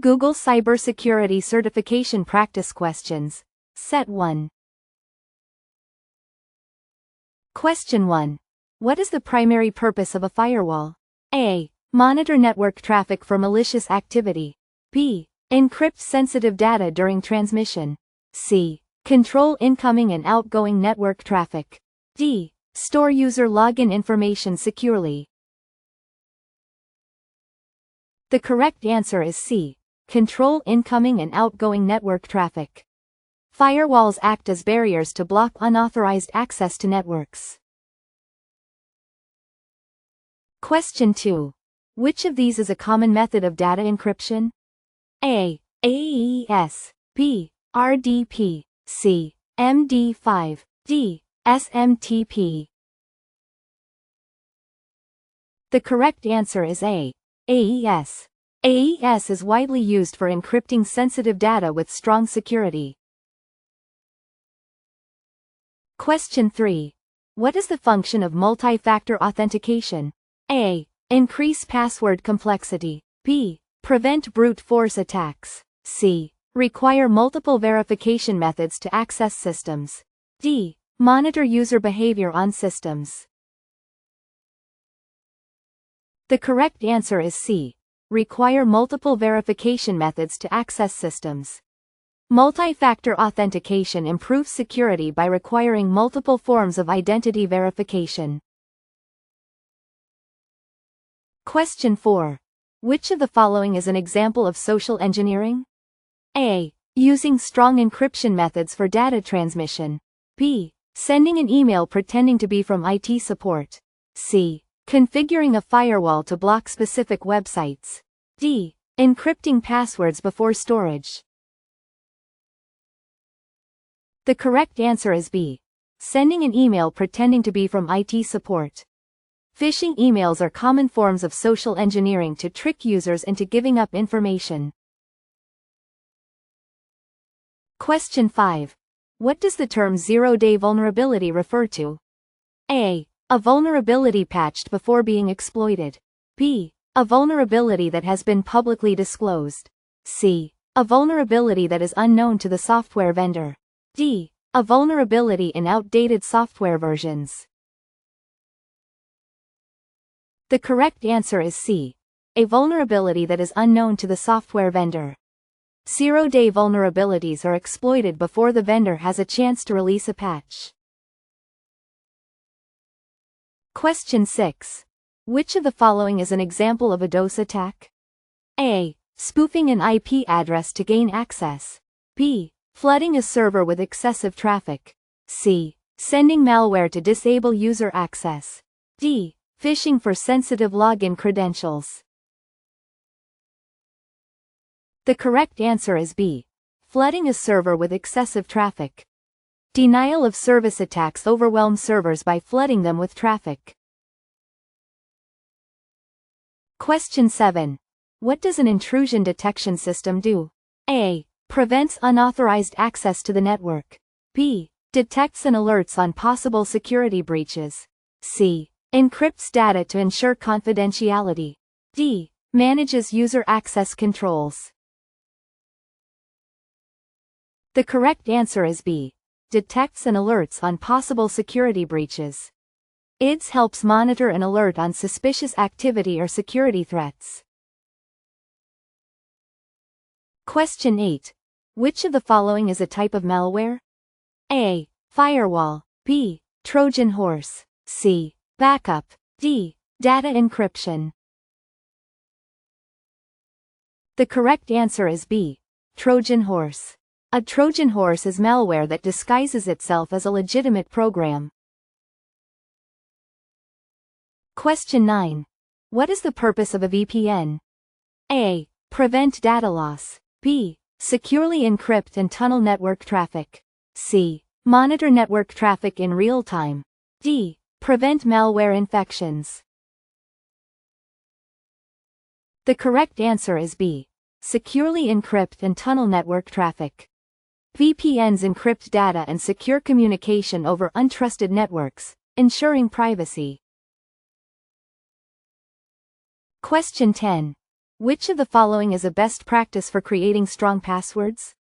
Google Cybersecurity Certification Practice Questions. Set 1. Question 1. What is the primary purpose of a firewall? A. Monitor network traffic for malicious activity. B. Encrypt sensitive data during transmission. C. Control incoming and outgoing network traffic. D. Store user login information securely. The correct answer is C. Control incoming and outgoing network traffic. Firewalls act as barriers to block unauthorized access to networks. Question 2. Which of these is a common method of data encryption? A. AES. B. RDP. C. MD5. D. SMTP. The correct answer is A. AES. AES is widely used for encrypting sensitive data with strong security. Question 3. What is the function of multi-factor authentication? A. Increase password complexity. B. Prevent brute force attacks. C. Require multiple verification methods to access systems. D. Monitor user behavior on systems. The correct answer is C. Require multiple verification methods to access systems. Multi-factor authentication improves security by requiring multiple forms of identity verification. Question 4. Which of the following is an example of social engineering? A. Using strong encryption methods for data transmission. B. Sending an email pretending to be from IT support. C. Configuring a firewall to block specific websites. D. Encrypting passwords before storage. The correct answer is B. Sending an email pretending to be from IT support. Phishing emails are common forms of social engineering to trick users into giving up information. Question 5. What does the term zero-day vulnerability refer to? A. A vulnerability patched before being exploited. B. A vulnerability that has been publicly disclosed. C. A vulnerability that is unknown to the software vendor. D. A vulnerability in outdated software versions. The correct answer is C. A vulnerability that is unknown to the software vendor. Zero-day vulnerabilities are exploited before the vendor has a chance to release a patch. Question 6. Which of the following is an example of a DOS attack? A. Spoofing an IP address to gain access. B. Flooding a server with excessive traffic. C. Sending malware to disable user access. D. Phishing for sensitive login credentials. The correct answer is B. Flooding a server with excessive traffic. Denial of service attacks overwhelm servers by flooding them with traffic. Question 7. What does an intrusion detection system do? A. Prevents unauthorized access to the network. B. Detects and alerts on possible security breaches. C. Encrypts data to ensure confidentiality. D. Manages user access controls. The correct answer is B. Detects and alerts on possible security breaches. IDS helps monitor and alert on suspicious activity or security threats. Question 8. Which of the following is a type of malware? A. Firewall. B. Trojan horse. C. Backup. D. Data encryption. The correct answer is B. Trojan horse. A Trojan horse is malware that disguises itself as a legitimate program. Question 9. What is the purpose of a VPN? A. Prevent data loss. B. Securely encrypt and tunnel network traffic. C. Monitor network traffic in real time. D. Prevent malware infections. The correct answer is B. Securely encrypt and tunnel network traffic. VPNs encrypt data and secure communication over untrusted networks, ensuring privacy. Question 10. Which of the following is a best practice for creating strong passwords?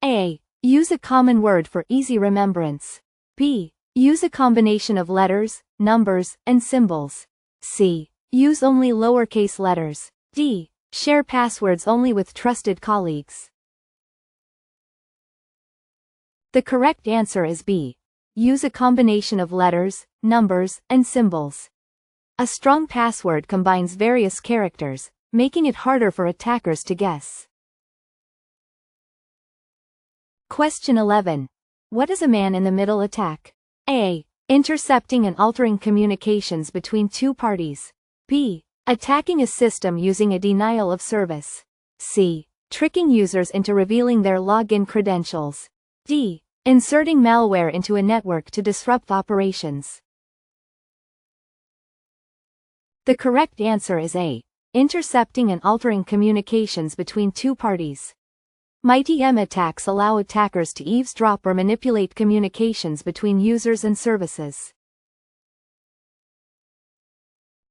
A. Use a common word for easy remembrance. B. Use a combination of letters, numbers, and symbols. C. Use only lowercase letters. D. Share passwords only with trusted colleagues. The correct answer is B. Use a combination of letters, numbers, and symbols. A strong password combines various characters, making it harder for attackers to guess. Question 11. What is a man-in-the-middle attack? A. Intercepting and altering communications between two parties. B. Attacking a system using a denial of service. C. Tricking users into revealing their login credentials. D. Inserting malware into a network to disrupt operations. The correct answer is A. Intercepting and altering communications between two parties. MITM attacks allow attackers to eavesdrop or manipulate communications between users and services.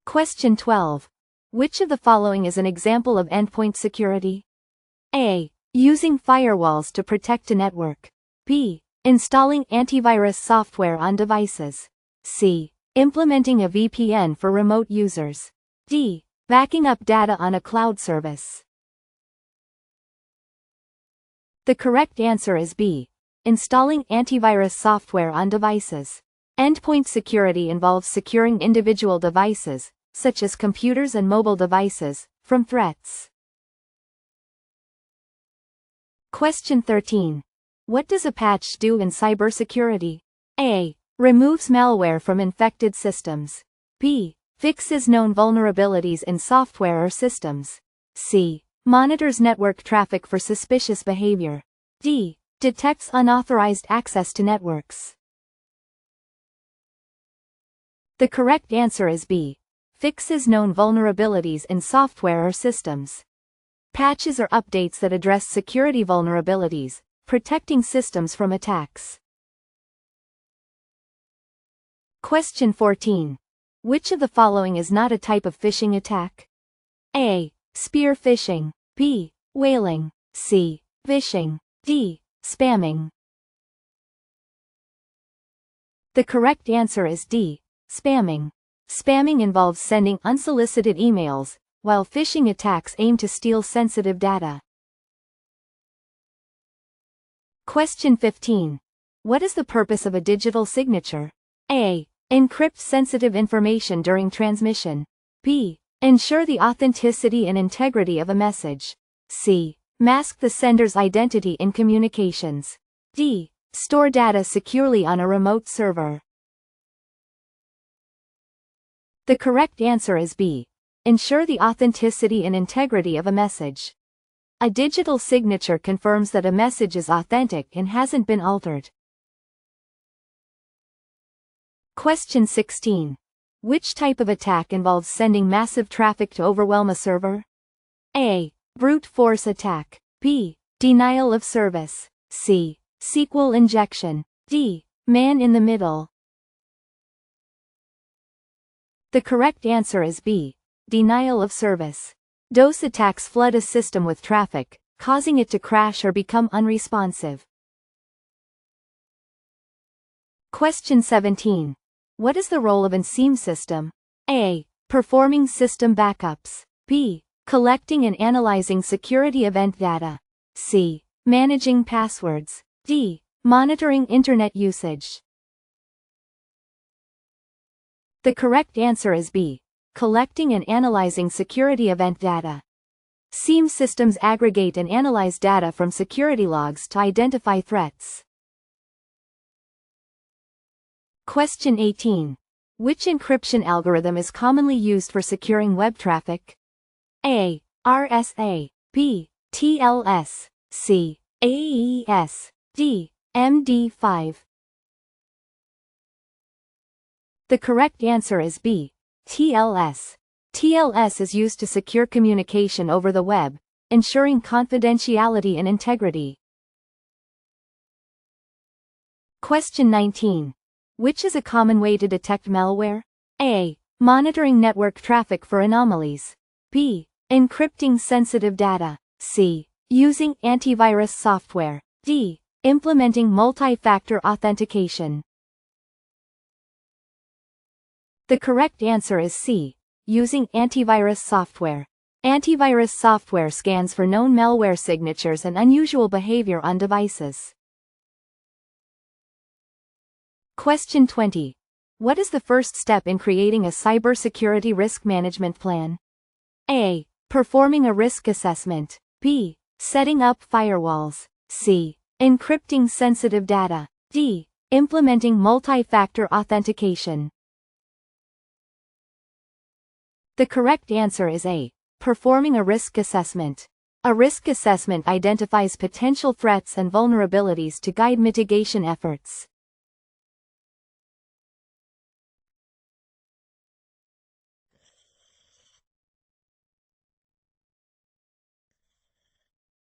Question 12. Which of the following is an example of endpoint security? A. Using firewalls to protect a network. B. Installing antivirus software on devices. C. Implementing a VPN for remote users. D. Backing up data on a cloud service. The correct answer is B. Installing antivirus software on devices. Endpoint security involves securing individual devices, such as computers and mobile devices, from threats. Question 13. What does a patch do in cybersecurity? A. Removes malware from infected systems. B. Fixes known vulnerabilities in software or systems. C. Monitors network traffic for suspicious behavior. D. Detects unauthorized access to networks. The correct answer is B. Fixes known vulnerabilities in software or systems. Patches are updates that address security vulnerabilities, protecting systems from attacks. Question 14. Which of the following is not a type of phishing attack? A. Spear phishing. B. Whaling. C. Vishing. D. Spamming. The correct answer is D. Spamming. Spamming involves sending unsolicited emails, while phishing attacks aim to steal sensitive data. Question 15. What is the purpose of a digital signature? A. Encrypt sensitive information during transmission. B. Ensure the authenticity and integrity of a message. C. Mask the sender's identity in communications. D. Store data securely on a remote server. The correct answer is B. Ensure the authenticity and integrity of a message. A digital signature confirms that a message is authentic and hasn't been altered. Question 16. Which type of attack involves sending massive traffic to overwhelm a server? A. Brute force attack. B. Denial of service. C. SQL injection. D. Man in the middle. The correct answer is B. Denial of service. DOS attacks flood a system with traffic, causing it to crash or become unresponsive. Question 17. What is the role of an SIEM system? A. Performing system backups. B. Collecting and analyzing security event data. C. Managing passwords. D. Monitoring internet usage. The correct answer is B. Collecting and analyzing security event data. SIEM systems aggregate and analyze data from security logs to identify threats. Question 18. Which encryption algorithm is commonly used for securing web traffic? A. RSA. B. TLS. C. AES. D. MD5. The correct answer is B. TLS. TLS is used to secure communication over the web, ensuring confidentiality and integrity. Question 19. Which is a common way to detect malware? A. Monitoring network traffic for anomalies. B. Encrypting sensitive data. C. Using antivirus software. D. Implementing multi-factor authentication. The correct answer is C. Using antivirus software. Antivirus software scans for known malware signatures and unusual behavior on devices. Question 20. What is the first step in creating a cybersecurity risk management plan? A. Performing a risk assessment. B. Setting up firewalls. C. Encrypting sensitive data. D. Implementing multi-factor authentication. The correct answer is A. Performing a risk assessment. A risk assessment identifies potential threats and vulnerabilities to guide mitigation efforts.